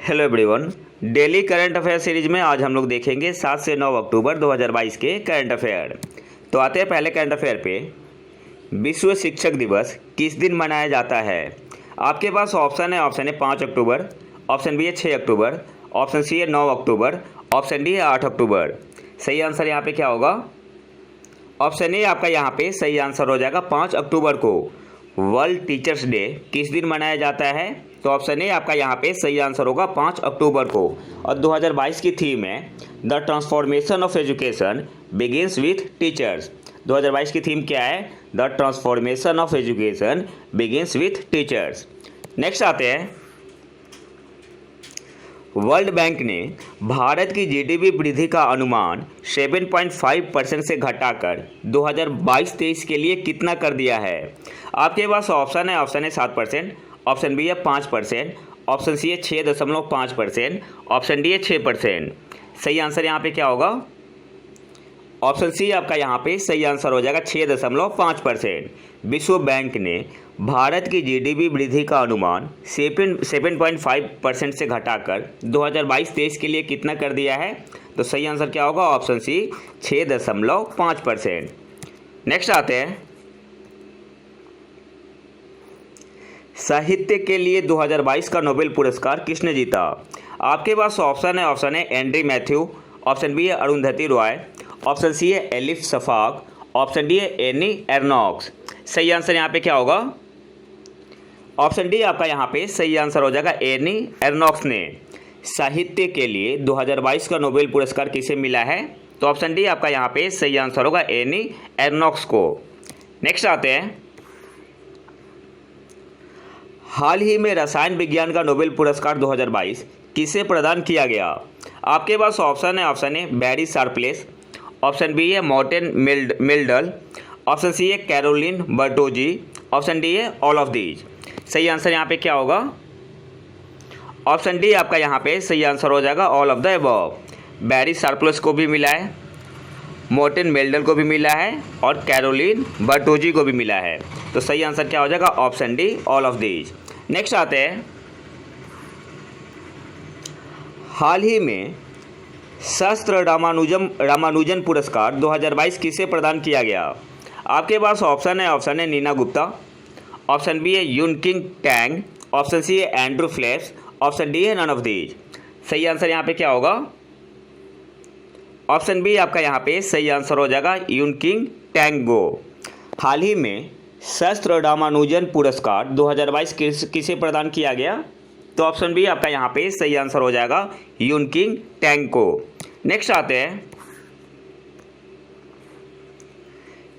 Hello everyone. Daily current affair series में आज हम लोग देखेंगे 7 से 9 अक्टूबर 2022 के करंट अफेयर। तो आते हैं पहले करंट अफेयर पे। विश्व शिक्षक दिवस किस दिन मनाया जाता है? आपके पास ऑप्शन है 5 अक्टूबर, ऑप्शन बी है 6 अक्टूबर, ऑप्शन सी है 9 अक्टूबर, ऑप्शन डी है 8 अक्टूबर। सही आंसर यहाँ पे क्या होगा? ऑप्शन ए आपका यहाँ पे सही आंसर हो जाएगा 5 अक्टूबर को। वर्ल्ड टीचर्स डे किस दिन मनाया जाता है? तो ऑप्शन ए आपका यहाँ पे सही आंसर होगा 5 अक्टूबर को। और 2022 की थीम है the transformation of education begins with teachers. 2022 की थीम क्या है? The transformation of education begins with teachers. Next आते हैं, वर्ल्ड बैंक ने भारत की जीडीपी वृद्धि का अनुमान 7.5% से घटाकर 2022-23 के लिए कितना कर दिया है? आपके पास ऑप्शन है 7%, ऑप्शन बी है 5%, ऑप्शन सी है 6.5%, ऑप्शन डी है 6%। सही आंसर यहाँ पे क्या होगा? ऑप्शन सी आपका यहाँ पे सही आंसर हो जाएगा 6.5%। विश्व बैंक ने भारत की जीडीपी वृद्धि का अनुमान 7.5% से घटाकर 2022-23 के लिए कितना कर दिया है? तो सही आंसर क्या होगा? Option C 6.5%। नेक्स्ट आते हैं, साहित्य के लिए 2022 का नोबेल पुरस्कार किसने जीता? आपके पास ऑप्शन है एंड्री मैथ्यू, ऑप्शन बी है अरुंधति रॉय, ऑप्शन सी है एलिफ शफाक, ऑप्शन डी है एनी एर्नॉक्स। सही आंसर यहाँ पे क्या होगा? ऑप्शन डी आपका यहाँ पे सही आंसर हो जाएगा एनी एर्नॉक्स ने। साहित्य के लिए 2022 का नोबेल पुरस्कार किसे मिला है? तो ऑप्शन डी आपका यहाँ पे सही आंसर होगा एनी एर्नॉक्स को। नेक्स्ट आते हैं, हाल ही में रसायन विज्ञान का नोबेल पुरस्कार 2022 किसे प्रदान किया गया? आपके पास ऑप्शन है बैरी शार्पलेस, ऑप्शन बी है मॉर्टेन मिल्डल, ऑप्शन सी है कैरोलिन बर्टोजी, ऑप्शन डी है ऑल ऑफ दीज। सही आंसर यहाँ पे क्या होगा? ऑप्शन डी आपका यहाँ पे सही आंसर हो जाएगा all of the above. Barry Sharpless को भी मिला है, मॉर्टेन मिल्डल को भी मिला है और कैरोलिन बर्टोजी को भी मिला है। तो सही आंसर क्या हो जाएगा? Option D all of these. Next आते हैं, हाल ही में शास्त्र रामानुजन पुरस्कार 2022 किसे प्रदान किया गया? आपके पास ऑप्शन है नीना गुप्ता, ऑप्शन बी है यूनकिंग टैंग, ऑप्शन सी है एंड्रू फ्लेप्स, ऑप्शन डी है नन ऑफ दीज। सही आंसर यहाँ पे क्या होगा? ऑप्शन बी आपका यहाँ पे सही आंसर हो जाएगा यूनकिंग टैंगो। हाल ही में शास्त्र रामानुजन पुरस्कार 2022 किसे प्रदान किया गया? तो ऑप्शन बी आपका यहाँ पे सही आंसर हो जाएगा यूनकिंग टैंग को। नेक्स्ट आते हैं,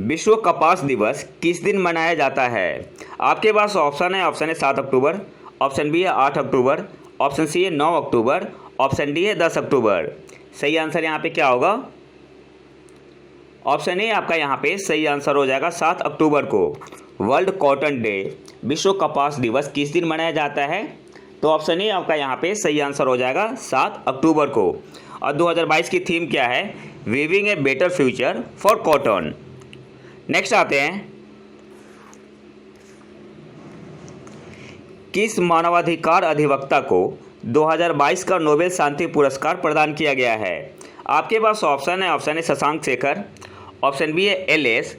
विश्व कपास दिवस किस दिन मनाया जाता है? आपके पास ऑप्शन है 7 अक्टूबर, ऑप्शन बी है 8 अक्टूबर, ऑप्शन सी है 9 अक्टूबर, ऑप्शन डी है 10 अक्टूबर। सही आंसर यहाँ पे क्या होगा? ऑप्शन ए आपका यहाँ पे सही आंसर हो जाएगा 7 अक्टूबर को। वर्ल्ड कॉटन डे विश्व कपास दिवस किस दिन मनाया जाता है? तो ऑप्शन ए आपका यहाँ पे सही आंसर हो जाएगा 7 अक्टूबर को। और 2022 की थीम क्या है? Weaving a better future for cotton. Next आते हैं, किस मानवाधिकार अधिवक्ता को 2022 का नोबेल शांति पुरस्कार प्रदान किया गया है? आपके पास ऑप्शन है शशांक शेखर, ऑप्शन बी है एल.एस.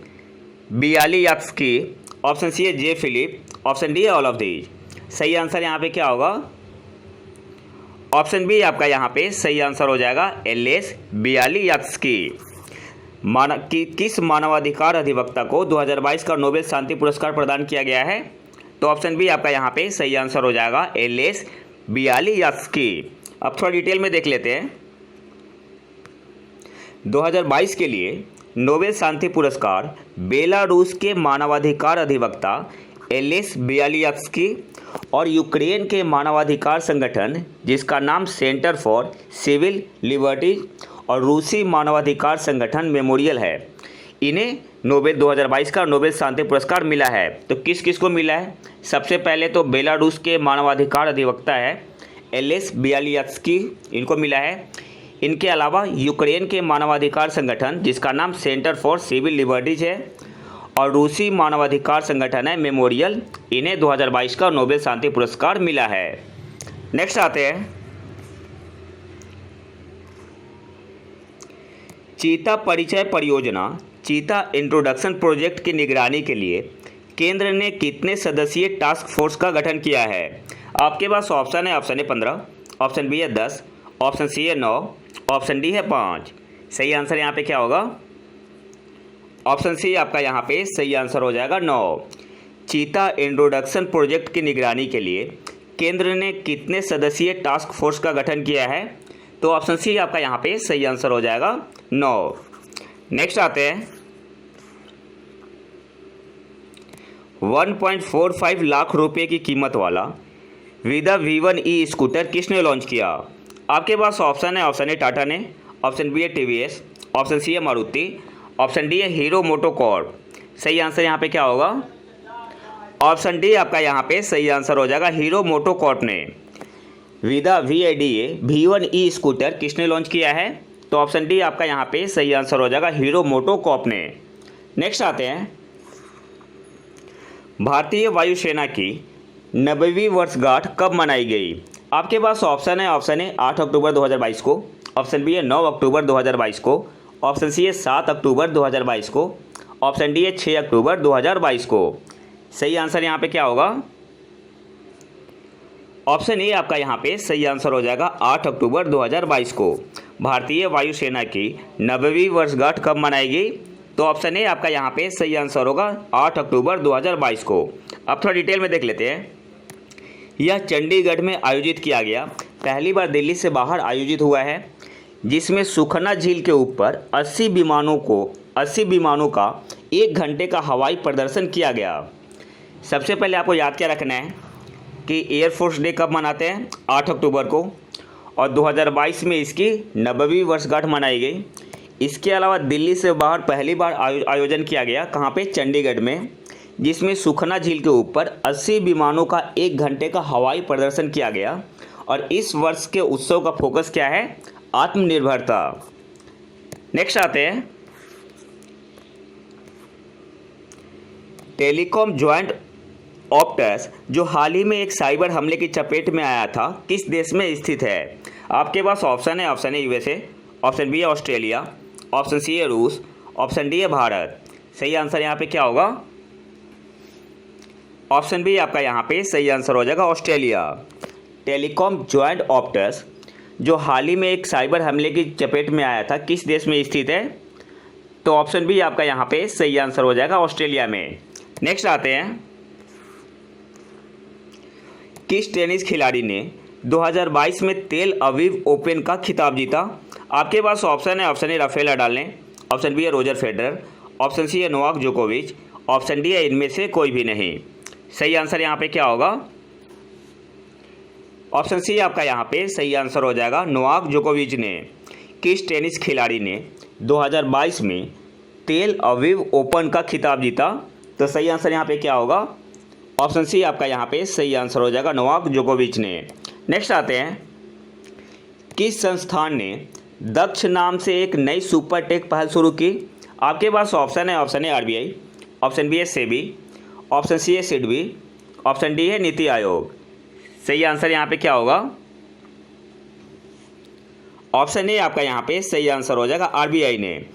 बियालियात्स्की, ऑप्शन सी है जे फिलिप, ऑप्शन डी है ऑल ऑफ दीज। सही आंसर यहाँ पे क्या होगा? ऑप्शन बी आपका यहाँ पे सही आंसर हो जाएगा एल.एस. बियालियात्स्की। किस मानवाधिकार अधिवक्ता को 2022 का नोबेल शांति पुरस्कार प्रदान किया गया है? तो ऑप्शन बी आपका यहाँ पे सही आंसर हो जाएगा एल.एस. बियालियात्स्की। अब थोड़ा डिटेल में देख लेते हैं। 2022 के लिए नोबेल शांति पुरस्कार बेलारूस के मानवाधिकार अधिवक्ता एल.एस. बियालियात्स्की और यूक्रेन के मानवाधिकार संगठन जिसका नाम सेंटर फॉर सिविल लिबर्टीज और रूसी मानवाधिकार संगठन मेमोरियल है, इन्हें नोबेल 2022 का नोबेल शांति पुरस्कार मिला है। तो किस किस को मिला है? सबसे पहले तो बेलारूस के मानवाधिकार अधिवक्ता है एल.एस. बियालियात्स्की, इनको मिला है। इनके अलावा यूक्रेन के मानवाधिकार संगठन जिसका नाम सेंटर फॉर सिविल लिबर्टीज है और रूसी मानवाधिकार संगठन है मेमोरियल, इन्हें 2022 का नोबेल शांति पुरस्कार मिला है। नेक्स्ट आते हैं, चीता परिचय परियोजना चीता इंट्रोडक्शन प्रोजेक्ट की निगरानी के लिए केंद्र ने कितने सदस्यीय टास्क फोर्स का गठन किया है? आपके पास ऑप्शन है, ऑप्शन ए 15, ऑप्शन बी है 10, ऑप्शन सी है 9, ऑप्शन डी है 5। सही आंसर यहाँ पे क्या होगा? ऑप्शन सी आपका यहाँ पे सही आंसर हो जाएगा 9। चीता इंट्रोडक्शन प्रोजेक्ट की निगरानी के लिए केंद्र ने कितने सदस्यीय टास्क फोर्स का गठन किया है? तो ऑप्शन सी आपका यहाँ पे सही आंसर हो जाएगा 9। नेक्स्ट आते हैं, 1.45 लाख रुपए की कीमत वाला विदा V1 ई स्कूटर किसने लॉन्च किया? आपके पास ऑप्शन है, ऑप्शन ए टाटा ने, ऑप्शन बी है TVS, ऑप्शन सी है मारुति, ऑप्शन डी है हीरो मोटोकॉर्प। सही आंसर यहाँ पे क्या होगा? ऑप्शन डी आपका यहाँ पे सही आंसर हो जाएगा, हीरो मोटोकॉर्प ने विदा VIDA V1 ई स्कूटर किसने लॉन्च किया है? तो ऑप्शन डी आपका यहाँ पे सही आंसर हो जाएगा, हीरो मोटोकॉर्प ने। नेक्स्ट आते हैं, भारतीय वायुसेना की 90वीं वर्षगांठ कब मनाई गई? आपके पास ऑप्शन है, ऑप्शन ए 8 अक्टूबर 2022 को, ऑप्शन बी है 9 अक्टूबर 2022 को, ऑप्शन सी है 7 अक्टूबर 2022 को, ऑप्शन डी है 6 अक्टूबर 2022 को। सही आंसर यहाँ पे क्या होगा? ऑप्शन ए आपका यहाँ पे सही आंसर हो जाएगा, 8 अक्टूबर 2022 को भारतीय वायुसेना की 90वीं वर्षगांठ कब मनाई गई? तो ऑप्शन ए आपका यहाँ पे सही आंसर होगा, 8 अक्टूबर 2022 को। अब थोड़ा डिटेल में देख लेते हैं। यह चंडीगढ़ में आयोजित किया गया पहली बार दिल्ली से बाहर आयोजित हुआ है, जिसमें सुखना झील के ऊपर 80 विमानों का 1 घंटे का हवाई प्रदर्शन किया गया। सबसे पहले आपको याद क्या रखना है कि एयरफोर्स डे कब मनाते हैं? 8 अक्टूबर को, और 2022 में इसकी 90वीं वर्षगांठ मनाई गई। इसके अलावा दिल्ली से बाहर पहली बार आयोजन किया गया, कहाँ पे? चंडीगढ़ में, जिसमें सुखना झील के ऊपर 80 विमानों का 1 घंटे का हवाई प्रदर्शन किया गया। और इस वर्ष के उत्सव का फोकस क्या है? आत्मनिर्भरता। नेक्स्ट आते हैं, टेलीकॉम ज्वाइंट ऑप्टस जो हाल ही में एक साइबर हमले की चपेट में आया था, किस देश में स्थित है? आपके पास ऑप्शन है, option A USA, option B है ऑस्ट्रेलिया, ऑप्शन सी है रूस, ऑप्शन डी है भारत। सही आंसर यहाँ पे क्या होगा? ऑप्शन बी आपका यहाँ पे सही आंसर हो जाएगा, ऑस्ट्रेलिया। टेलीकॉम ज्वाइंट ऑप्टस जो हाल ही में एक साइबर हमले की चपेट में आया था, किस देश में स्थित है? तो ऑप्शन बी आपका यहाँ पे सही आंसर हो जाएगा, ऑस्ट्रेलिया में। नेक्स्ट आते हैं, किस टेनिस खिलाड़ी ने 2022 में तेल अवीव ओपन का खिताब जीता? आपके पास ऑप्शन है, ऑप्शन ए राफेल नडाल ने, ऑप्शन बी है रोजर फेडरर, ऑप्शन सी है नोवाक जोकोविच, ऑप्शन डी है इनमें से कोई भी नहीं। सही आंसर यहाँ पे क्या होगा? ऑप्शन सी आपका यहाँ पे सही आंसर हो जाएगा, नोवाक जोकोविच ने। किस टेनिस खिलाड़ी ने 2022 में तेल अवीव ओपन का खिताब जीता? तो सही आंसर यहाँ पे क्या होगा? ऑप्शन सी आपका यहाँ पे सही आंसर हो जाएगा, नोवाक जोकोविच ने। नेक्स्ट आते हैं, किस संस्थान ने दक्ष नाम से एक नई सुपर टेक पहल शुरू की? आपके पास ऑप्शन है, option A RBI, option B है सेबी, ऑप्शन सी है सिडबी, ऑप्शन डी है नीति आयोग। सही आंसर यहाँ पे क्या होगा? ऑप्शन ए आपका यहाँ पे सही आंसर हो जाएगा, RBI ने।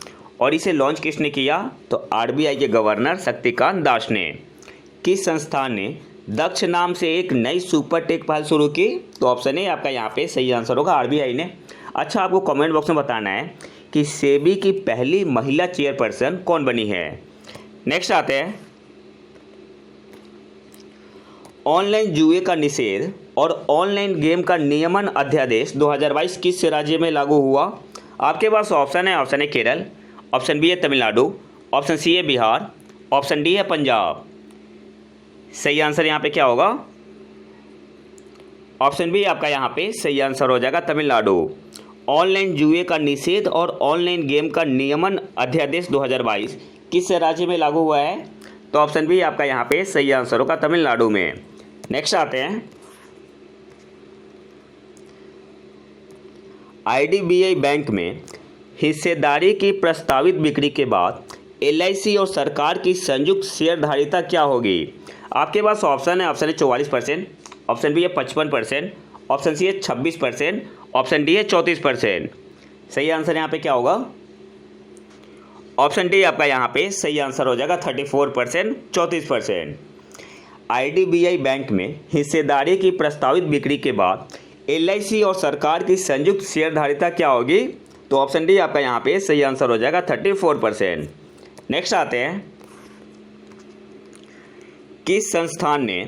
और इसे लॉन्च किसने किया? तो RBI के गवर्नर शक्तिकांत दास ने। किस संस्थान ने दक्ष नाम से एक नई सुपर टेक पहल शुरू की? तो ऑप्शन ए आपका यहाँ पे सही आंसर होगा, RBI ने। अच्छा, आपको कमेंट बॉक्स में बताना है कि सेबी की पहली महिला चेयरपर्सन कौन बनी है। नेक्स्ट आते हैं, ऑनलाइन जुए का निषेध और ऑनलाइन गेम का नियमन अध्यादेश 2022 किस राज्य में लागू हुआ? आपके पास ऑप्शन है, option A Kerala, option B है तमिलनाडु, ऑप्शन सी है बिहार, ऑप्शन डी है पंजाब। सही आंसर यहाँ पे क्या होगा? ऑप्शन बी आपका यहाँ पे सही आंसर हो जाएगा, तमिलनाडु। ऑनलाइन जुए का निषेध और ऑनलाइन गेम का नियमन अध्यादेश 2022 किस राज्य में लागू हुआ है? तो ऑप्शन बी आपका यहाँ पे सही आंसर होगा, तमिलनाडु में। नेक्स्ट आते हैं, IDBI बैंक में हिस्सेदारी की प्रस्तावित बिक्री के बाद LIC और सरकार की संयुक्त शेयरधारिता क्या होगी? आपके पास ऑप्शन है, ऑप्शन ए 44%, ऑप्शन बी है 55%, ऑप्शन सी है 26%, ऑप्शन डी है 34%। सही आंसर यहाँ पे क्या होगा? ऑप्शन डी आपका यहाँ पे सही आंसर हो जाएगा 34%, 34%। IDBI बैंक में हिस्सेदारी की प्रस्तावित बिक्री के बाद LIC और सरकार की संयुक्त शेयरधारिता क्या होगी? तो ऑप्शन डी आपका यहाँ पे सही आंसर हो जाएगा 34%। नेक्स्ट आते हैं, किस संस्थान ने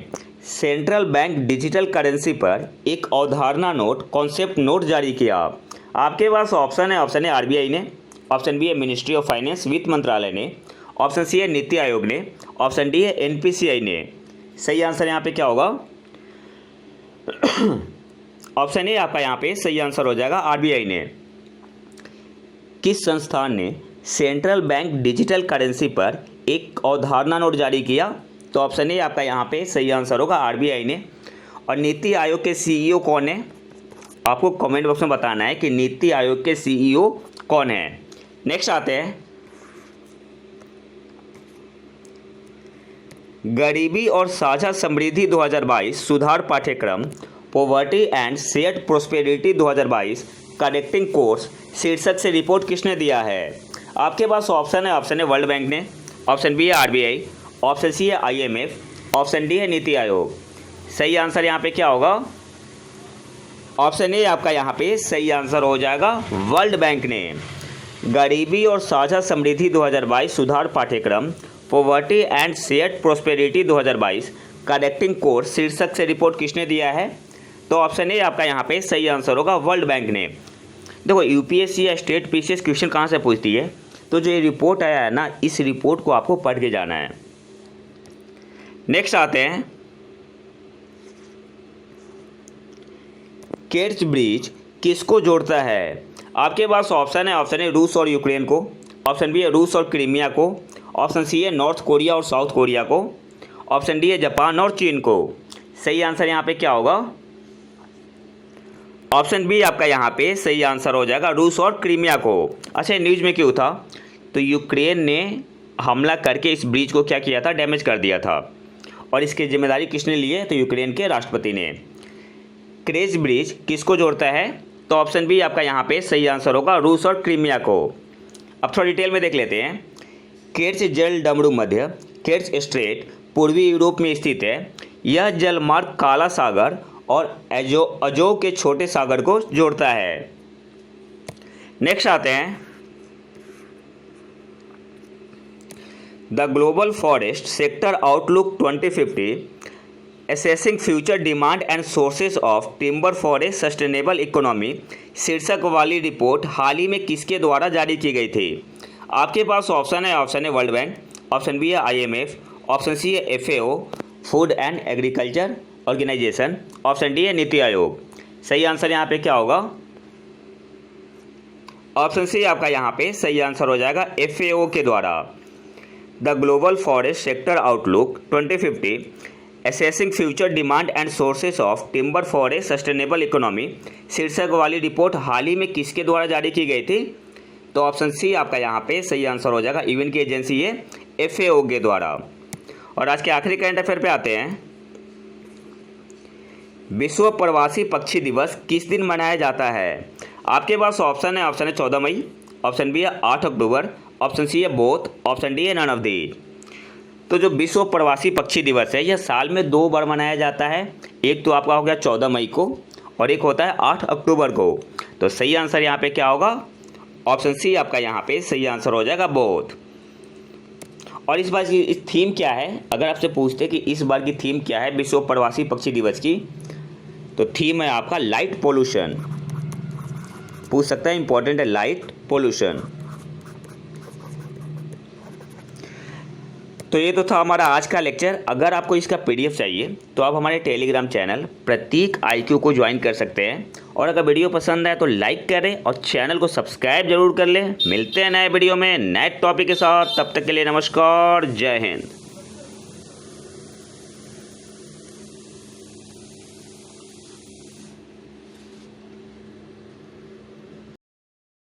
सेंट्रल बैंक डिजिटल करेंसी पर एक अवधारणा नोट, कॉन्सेप्ट नोट जारी किया? आपके पास ऑप्शन है RBI ने, ऑप्शन बी है मिनिस्ट्री ऑफ फाइनेंस, वित्त मंत्रालय ने, ऑप्शन सी है नीति आयोग ने, ऑप्शन डी है NPCI ने। सही आंसर यहाँ पे क्या होगा? ऑप्शन ए आपका यहाँ पे सही आंसर हो जाएगा RBI ने। किस संस्थान ने सेंट्रल बैंक डिजिटल करेंसी पर एक अवधारणा नोट जारी किया? तो ऑप्शन ए आपका यहाँ पे सही आंसर होगा RBI ने। और नीति आयोग के CEO कौन है? आपको कमेंट बॉक्स में बताना है कि नीति आयोग के CEO कौन है। नेक्स्ट आते हैं, गरीबी और साझा समृद्धि 2022 सुधार पाठ्यक्रम poverty and shared prosperity 2022 connecting course शीर्षक से रिपोर्ट किसने दिया है? आपके पास ऑप्शन है वर्ल्ड बैंक ने, ऑप्शन बी है RBI, ऑप्शन सी है IMF, ऑप्शन डी है नीति आयोग। सही आंसर यहाँ पे क्या होगा? ऑप्शन ए आपका यहाँ पे सही आंसर हो जाएगा वर्ल्ड बैंक ने। गरीबी और साझा समृद्धि 2022 सुधार पाठ्यक्रम poverty and shared prosperity 2022 connecting course शीर्षक से रिपोर्ट किसने दिया है? तो ऑप्शन ए आपका यहाँ पे सही आंसर होगा वर्ल्ड बैंक ने। देखो UPSC या स्टेट PCS क्वेश्चन कहाँ से पूछती है, तो जो ये रिपोर्ट आया है ना, इस रिपोर्ट को आपको पढ़ के जाना है। नेक्स्ट आते हैं, केर्च ब्रिज किसको जोड़ता है? आपके पास ऑप्शन है रूस और यूक्रेन को, ऑप्शन बी है रूस और क्रीमिया को, ऑप्शन सी है नॉर्थ कोरिया और साउथ कोरिया को, ऑप्शन डी है जापान और चीन को। सही आंसर यहाँ पे क्या होगा? ऑप्शन बी आपका यहाँ पे सही आंसर हो जाएगा रूस और क्रीमिया को। अच्छा, न्यूज़ में क्यों था? तो यूक्रेन ने हमला करके इस ब्रिज को क्या किया था? डैमेज कर दिया था। और इसकी जिम्मेदारी किसने ली है? तो यूक्रेन के राष्ट्रपति ने। केर्च ब्रिज किसको जोड़ता है? तो ऑप्शन बी आपका यहाँ पे सही आंसर होगा रूस और क्रीमिया को। अब थोड़ा डिटेल में देख लेते हैं। केर्च जल डमरू मध्य केर्च स्ट्रेट पूर्वी यूरोप में स्थित है। यह जलमार्ग काला सागर और अजो के छोटे सागर को जोड़ता है। नेक्स्ट आते हैं, the global forest sector outlook 2050 assessing future demand and sources of timber for a sustainable economy शीर्षक वाली रिपोर्ट हाल ही में किसके द्वारा जारी की गई थी? आपके पास ऑप्शन है वर्ल्ड बैंक, ऑप्शन बी है IMF, ऑप्शन सी है FAO Food and Agriculture Organization, option D है नीति आयोग। सही आंसर यहाँ पे क्या होगा? ऑप्शन सी आपका यहाँ पे सही आंसर हो जाएगा FAO के द्वारा। The global forest sector outlook 2050 assessing future demand and sources of timber for a sustainable economy शीर्षक वाली रिपोर्ट हाल ही में किसके द्वारा जारी की गई थी? तो ऑप्शन सी आपका यहाँ पे सही आंसर हो जाएगा यूएन की एजेंसी है FAO के द्वारा। और आज के आखिरी करंट अफेयर पे आते हैं। विश्व प्रवासी पक्षी दिवस किस दिन मनाया जाता है? आपके पास ऑप्शन है 14 मई, ऑप्शन बी है 8 अक्टूबर, ऑप्शन सी है बोथ, ऑप्शन डी है नन ऑफ दी। तो जो विश्व प्रवासी पक्षी दिवस है यह साल में 2 बार मनाया जाता है। एक तो आपका हो गया 14 मई को और एक होता है 8 अक्टूबर को। तो सही आंसर यहाँ पे क्या होगा? ऑप्शन सी आपका यहाँ पे सही आंसर हो जाएगा बोथ। और इस बार की थीम क्या है? अगर आपसे पूछते कि इस बार की थीम क्या है विश्व प्रवासी पक्षी दिवस की, तो थीम है आपका लाइट पोल्यूशन। पूछ सकता है, इंपॉर्टेंट है लाइट पोल्यूशन। तो ये तो था हमारा आज का लेक्चर। अगर आपको इसका PDF चाहिए तो आप हमारे टेलीग्राम चैनल प्रतीक IQ को ज्वाइन कर सकते हैं। और अगर वीडियो पसंद आए तो लाइक करें और चैनल को सब्सक्राइब जरूर कर लें। मिलते हैं नए वीडियो में नए टॉपिक के साथ, तब तक के लिए नमस्कार, जय हिंद।